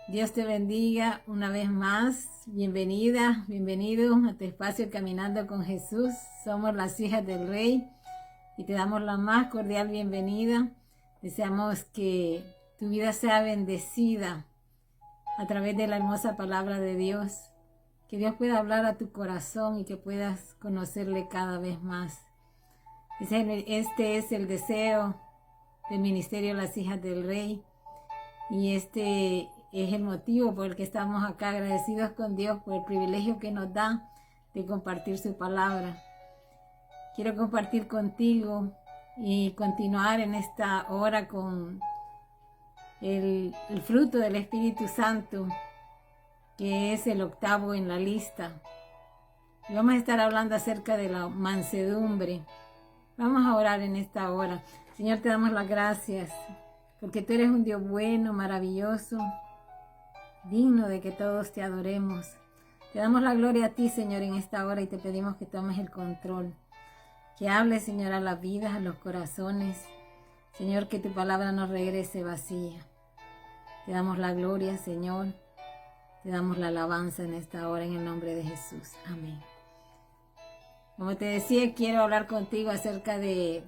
Dios te bendiga una vez más. Bienvenida, bienvenido a tu espacio Caminando con Jesús. Somos las hijas del Rey y te damos la más cordial bienvenida. Deseamos que tu vida sea bendecida a través de la hermosa palabra de Dios. Que Dios pueda hablar a tu corazón y que puedas conocerle cada vez más. Este es el deseo del Ministerio Las Hijas del Rey. Y este es el motivo por el que estamos acá, agradecidos con Dios por el privilegio que nos da de compartir su palabra. Quiero compartir contigo y continuar en esta hora con el fruto del Espíritu Santo, que es el octavo en la lista. Y vamos a estar hablando acerca de la mansedumbre. Vamos a orar en esta hora. Señor, te damos las gracias, porque tú eres un Dios bueno, maravilloso, digno de que todos te adoremos. Te damos la gloria a ti, Señor, en esta hora y te pedimos que tomes el control. Que hables, Señor, a las vidas, a los corazones. Señor, que tu palabra no regrese vacía. Te damos la gloria, Señor. Te damos la alabanza en esta hora en el nombre de Jesús. Amén. Como te decía, quiero hablar contigo acerca de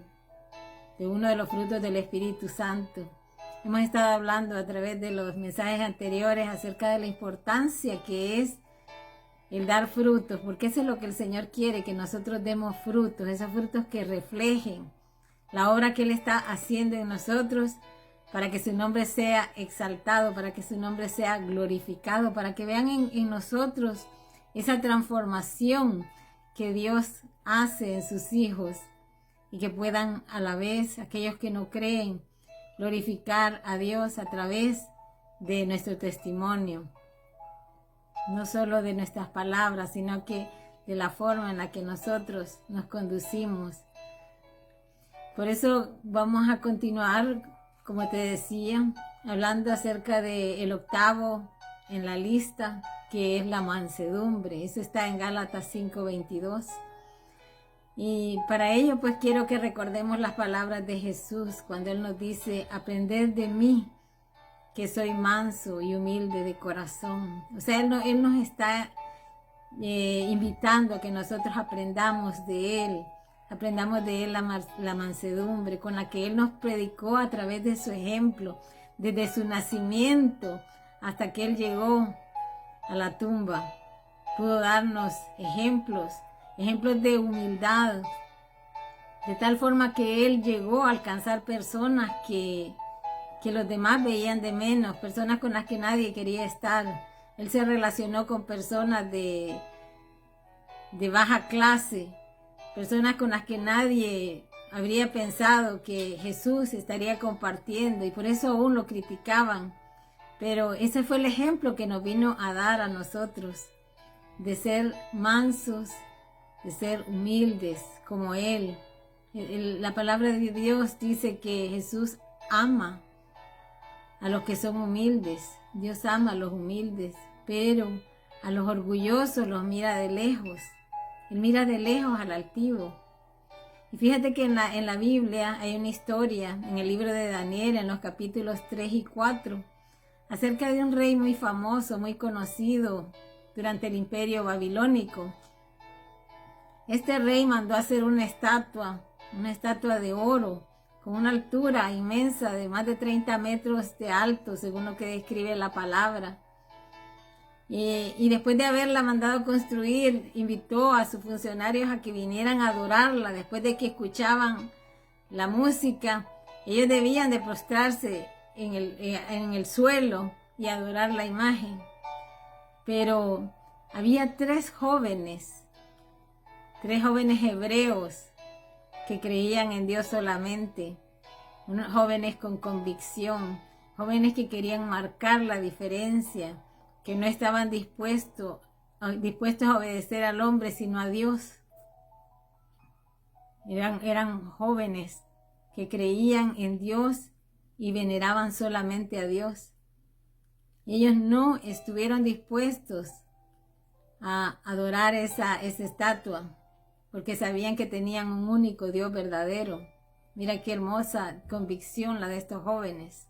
uno de los frutos del Espíritu Santo. Hemos estado hablando a través de los mensajes anteriores acerca de la importancia que es el dar frutos, porque eso es lo que el Señor quiere, que nosotros demos frutos, esos frutos que reflejen la obra que Él está haciendo en nosotros, para que su nombre sea exaltado, para que su nombre sea glorificado, para que vean en nosotros esa transformación que Dios hace en sus hijos y que puedan a la vez, aquellos que no creen, glorificar a Dios a través de nuestro testimonio. No solo de nuestras palabras, sino que de la forma en la que nosotros nos conducimos. Por eso vamos a continuar, como te decía, hablando acerca del octavo en la lista, que es la mansedumbre. Eso está en Gálatas 5:22. Y para ello pues quiero que recordemos las palabras de Jesús cuando Él nos dice: aprended de mí, que soy manso y humilde de corazón. O sea, Él nos está invitando a que nosotros aprendamos de Él la mansedumbre con la que Él nos predicó a través de su ejemplo, desde su nacimiento hasta que Él llegó a la tumba. Pudo darnos ejemplos de humildad, de tal forma que Él llegó a alcanzar personas que los demás veían de menos, personas con las que nadie quería estar. Él se relacionó con personas de baja clase, personas con las que nadie habría pensado que Jesús estaría compartiendo, y por eso aún lo criticaban. Pero ese fue el ejemplo que nos vino a dar a nosotros, de ser mansos, de ser humildes como Él. La palabra de Dios dice que Jesús ama a los que son humildes. Dios ama a los humildes, pero a los orgullosos los mira de lejos. Él mira de lejos al altivo. Y fíjate que en la Biblia hay una historia, en el libro de Daniel, en los capítulos 3 y 4, acerca de un rey muy famoso, muy conocido durante el imperio babilónico. Este rey mandó a hacer una estatua de oro, con una altura inmensa de más de 30 metros de alto, según lo que describe la palabra. Y después de haberla mandado construir, invitó a sus funcionarios a que vinieran a adorarla. Después de que escuchaban la música, ellos debían de postrarse en el suelo y adorar la imagen. Pero había tres jóvenes hebreos que creían en Dios solamente, unos jóvenes con convicción, jóvenes que querían marcar la diferencia, que no estaban dispuestos a obedecer al hombre, sino a Dios. Eran jóvenes que creían en Dios y veneraban solamente a Dios. Y ellos no estuvieron dispuestos a adorar esa estatua, porque sabían que tenían un único Dios verdadero. Mira qué hermosa convicción la de estos jóvenes.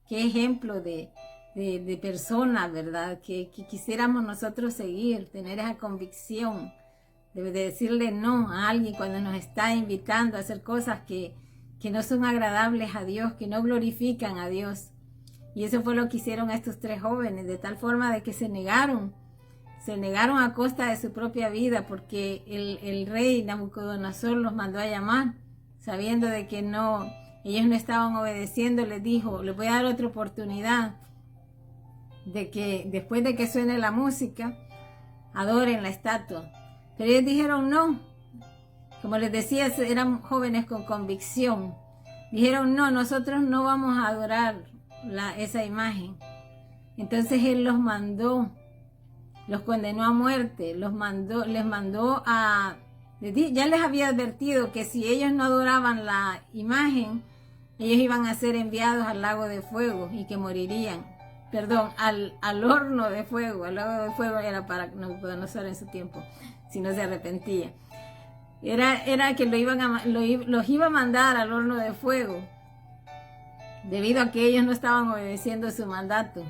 Qué ejemplo de de personas, ¿verdad? Que quisiéramos nosotros seguir, tener esa convicción de decirle no a alguien cuando nos está invitando a hacer cosas que no son agradables a Dios, que no glorifican a Dios. Y eso fue lo que hicieron estos 3 jóvenes, de tal forma de que se negaron a costa de su propia vida, porque el rey Nabucodonosor los mandó a llamar, sabiendo de que ellos no estaban obedeciendo. Les dijo, les voy a dar otra oportunidad, de que después de que suene la música, adoren la estatua. Pero ellos dijeron no. Como les decía, eran jóvenes con convicción. Dijeron no, nosotros no vamos a adorar esa imagen. Entonces él los mandó, los condenó a muerte, les mandó a... Ya les había advertido que si ellos no adoraban la imagen, ellos iban a ser enviados al lago de fuego y que morirían. Perdón, al horno de fuego. El lago de fuego era para Nabucodonosor en su tiempo, si no se arrepentía. Era que los iba a mandar al horno de fuego, debido a que ellos no estaban obedeciendo su mandato.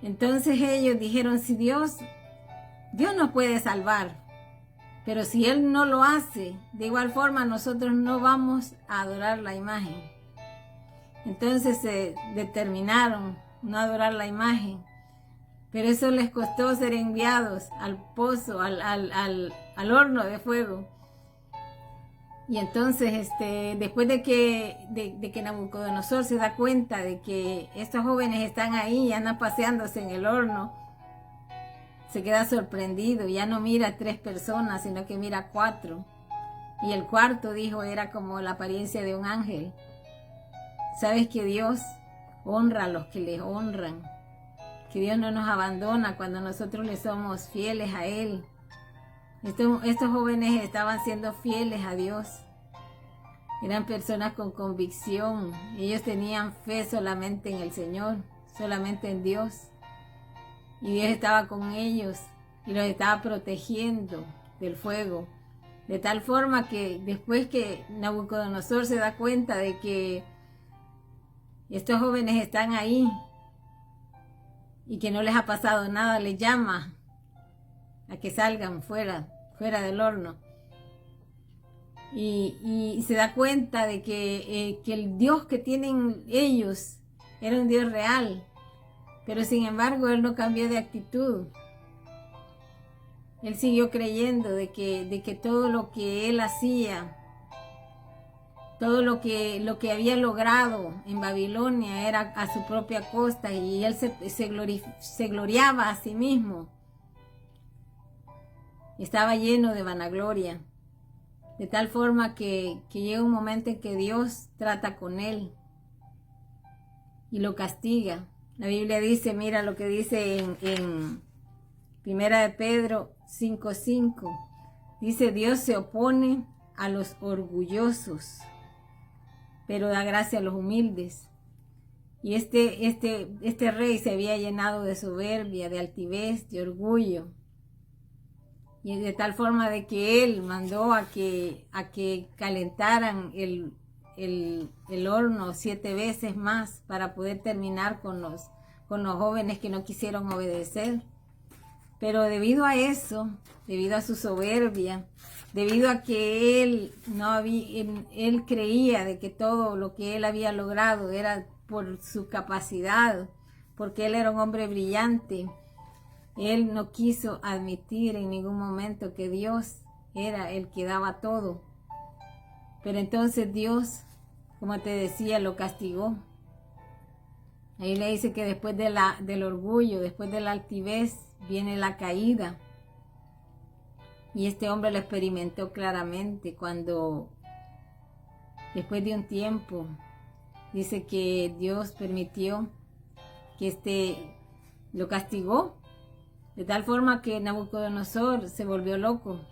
Entonces ellos dijeron, si Dios nos puede salvar, pero si Él no lo hace, de igual forma nosotros no vamos a adorar la imagen. Entonces se determinaron no adorar la imagen, pero eso les costó ser enviados al pozo, al horno de fuego. Y entonces, después de que Nabucodonosor se da cuenta de que estos jóvenes están ahí y andan paseándose en el horno, se queda sorprendido. Ya no mira 3 personas, sino que mira 4. Y el cuarto, dijo, era como la apariencia de un ángel. ¿Sabes que Dios honra a los que le honran? Que Dios no nos abandona cuando nosotros le somos fieles a Él. Estos jóvenes estaban siendo fieles a Dios. Eran personas con convicción. Ellos tenían fe solamente en el Señor, solamente en Dios. Y Dios estaba con ellos y los estaba protegiendo del fuego. De tal forma que después que Nabucodonosor se da cuenta de que estos jóvenes están ahí y que no les ha pasado nada, les llama a que salgan fuera del horno. Y se da cuenta de que el Dios que tienen ellos era un Dios real. Pero sin embargo, él no cambió de actitud. Él siguió creyendo de que todo lo que él hacía, todo lo que había logrado en Babilonia era a su propia costa, y él se gloriaba a sí mismo. Estaba lleno de vanagloria, de tal forma que llega un momento en que Dios trata con él y lo castiga. La Biblia dice, mira lo que dice en Primera de Pedro 5:5. Dice, Dios se opone a los orgullosos, pero da gracia a los humildes. Y este rey se había llenado de soberbia, de altivez, de orgullo. Y de tal forma de que él mandó a que calentaran el horno 7 veces más para poder terminar con los jóvenes que no quisieron obedecer. Pero debido a eso, debido a su soberbia, debido a que él creía de que todo lo que él había logrado era por su capacidad, porque él era un hombre brillante, él no quiso admitir en ningún momento que Dios era el que daba todo. Pero entonces Dios, como te decía, lo castigó. Ahí le dice que después del orgullo, después de la altivez, viene la caída. Y este hombre lo experimentó claramente cuando, después de un tiempo, dice que Dios permitió que lo castigó, de tal forma que Nabucodonosor se volvió loco.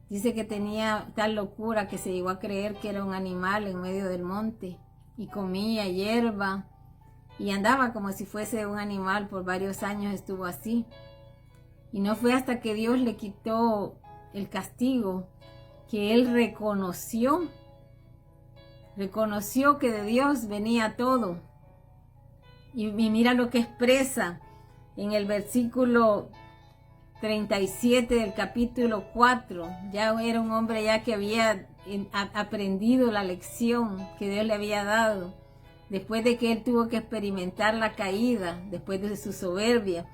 Dice que tenía tal locura que se llegó a creer que era un animal en medio del monte y comía hierba y andaba como si fuese un animal. Por varios años estuvo así. Y no fue hasta que Dios le quitó el castigo que él reconoció que de Dios venía todo. Y mira lo que expresa en el versículo 37 del capítulo 4. Ya era un hombre ya que había aprendido la lección que Dios le había dado. Después de que él tuvo que experimentar la caída, después de su soberbia.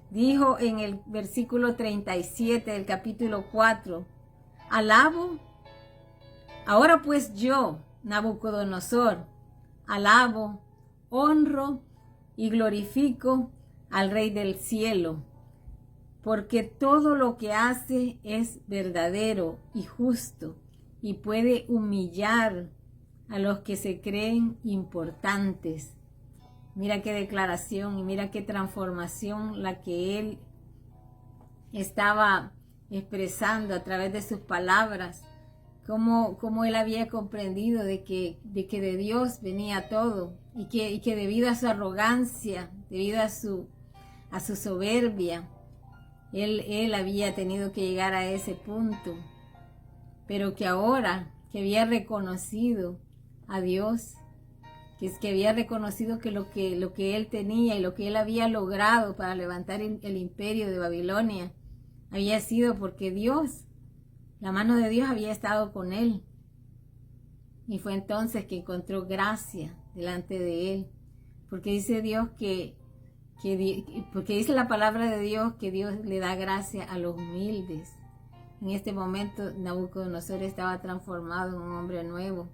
Dijo en el versículo 37 del capítulo 4, alabo, ahora pues yo, Nabucodonosor, alabo, honro y glorifico al Rey del cielo, porque todo lo que hace es verdadero y justo y puede humillar a los que se creen importantes. Mira qué declaración y mira qué transformación la que él estaba expresando a través de sus palabras, cómo él había comprendido de que de Dios venía todo y que debido a su arrogancia, debido a su soberbia, él había tenido que llegar a ese punto, pero que ahora que había reconocido a Dios, que había reconocido que lo que él tenía y lo que él había logrado para levantar el imperio de Babilonia había sido porque Dios, la mano de Dios había estado con él. Y fue entonces que encontró gracia delante de él. Porque dice Dios porque dice la palabra de Dios que Dios le da gracia a los humildes. En este momento Nabucodonosor estaba transformado en un hombre nuevo.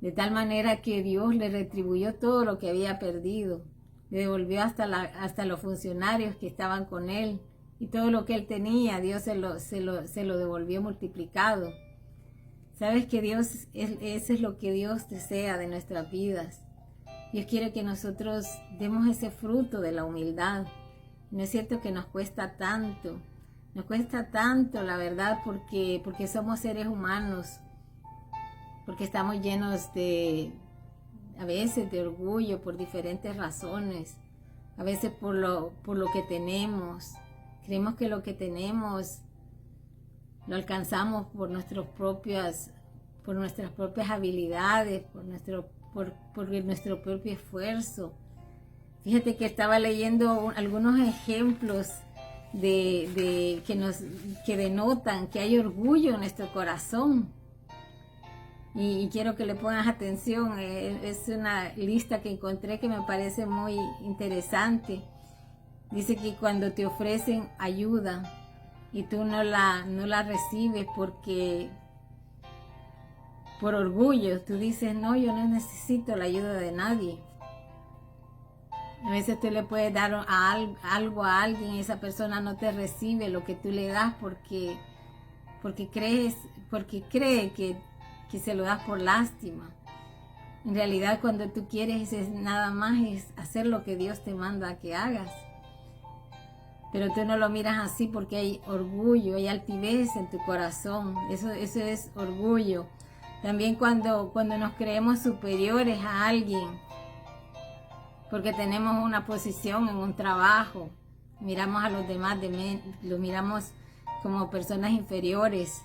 De tal manera que Dios le retribuyó todo lo que había perdido. Le devolvió hasta los funcionarios que estaban con él. Y todo lo que él tenía, Dios se lo devolvió multiplicado. Sabes que Dios, eso es lo que Dios desea de nuestras vidas. Dios quiere que nosotros demos ese fruto de la humildad. No es cierto que nos cuesta tanto. Nos cuesta tanto, la verdad, porque somos seres humanos. Porque estamos llenos a veces de orgullo por diferentes razones. A veces por lo que tenemos. Creemos que lo que tenemos lo alcanzamos por nuestras propias habilidades, por nuestro propio esfuerzo. Fíjate que estaba leyendo algunos ejemplos que denotan que hay orgullo en nuestro corazón. Y quiero que le pongas atención. Es una lista que encontré que me parece muy interesante. Dice que cuando te ofrecen ayuda y tú no la recibes por orgullo, tú dices, no, yo no necesito la ayuda de nadie. A veces tú le puedes dar algo a alguien y esa persona no te recibe lo que tú le das porque cree que se lo das por lástima. En realidad, cuando tú quieres nada más es hacer lo que Dios te manda que hagas. Pero tú no lo miras así porque hay orgullo, hay altivez en tu corazón. Eso es orgullo. También cuando nos creemos superiores a alguien, porque tenemos una posición en un trabajo, miramos a los demás, los miramos como personas inferiores.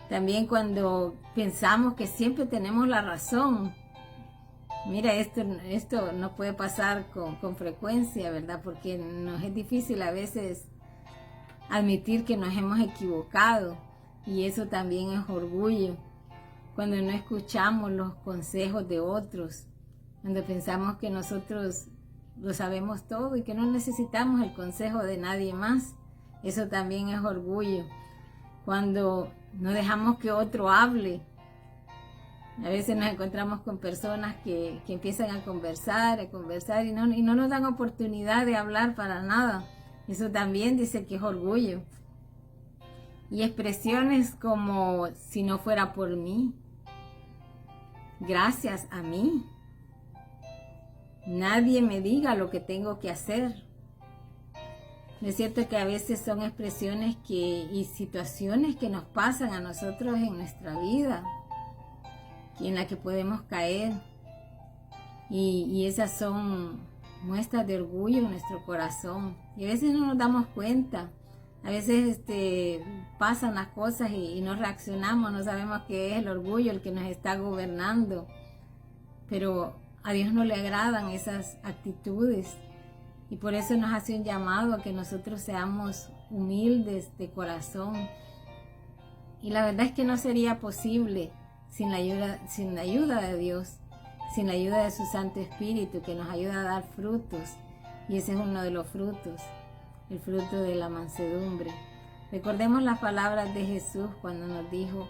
También cuando pensamos que siempre tenemos la razón. Mira, esto no puede pasar con frecuencia, ¿verdad? Porque nos es difícil a veces admitir que nos hemos equivocado. Y eso también es orgullo. Cuando no escuchamos los consejos de otros. Cuando pensamos que nosotros lo sabemos todo y que no necesitamos el consejo de nadie más. Eso también es orgullo. Cuando no dejamos que otro hable. A veces nos encontramos con personas que empiezan a conversar y no nos dan oportunidad de hablar para nada. Eso también dice que es orgullo. Y expresiones como, si no fuera por mí, gracias a mí, nadie me diga lo que tengo que hacer. ¿No es cierto que a veces son expresiones y situaciones que nos pasan a nosotros en nuestra vida, en la que podemos caer? Y esas son muestras de orgullo en nuestro corazón. Y a veces no nos damos cuenta. A veces pasan las cosas y no reaccionamos, no sabemos que es el orgullo el que nos está gobernando. Pero a Dios no le agradan esas actitudes y por eso nos hace un llamado a que nosotros seamos humildes de corazón. Y la verdad es que no sería posible sin la ayuda de Dios, sin la ayuda de su Santo Espíritu que nos ayuda a dar frutos. Y ese es uno de los frutos, el fruto de la mansedumbre. Recordemos las palabras de Jesús cuando nos dijo: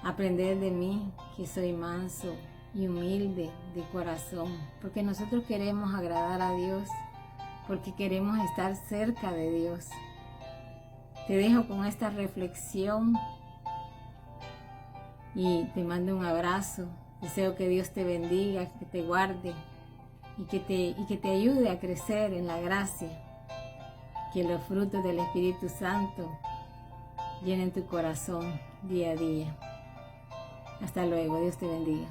aprended de mí, que soy manso y humilde de corazón, porque nosotros queremos agradar a Dios, porque queremos estar cerca de Dios. Te dejo con esta reflexión y te mando un abrazo. Deseo que Dios te bendiga, que te guarde y que te ayude a crecer en la gracia. Que los frutos del Espíritu Santo llenen tu corazón día a día. Hasta luego, Dios te bendiga.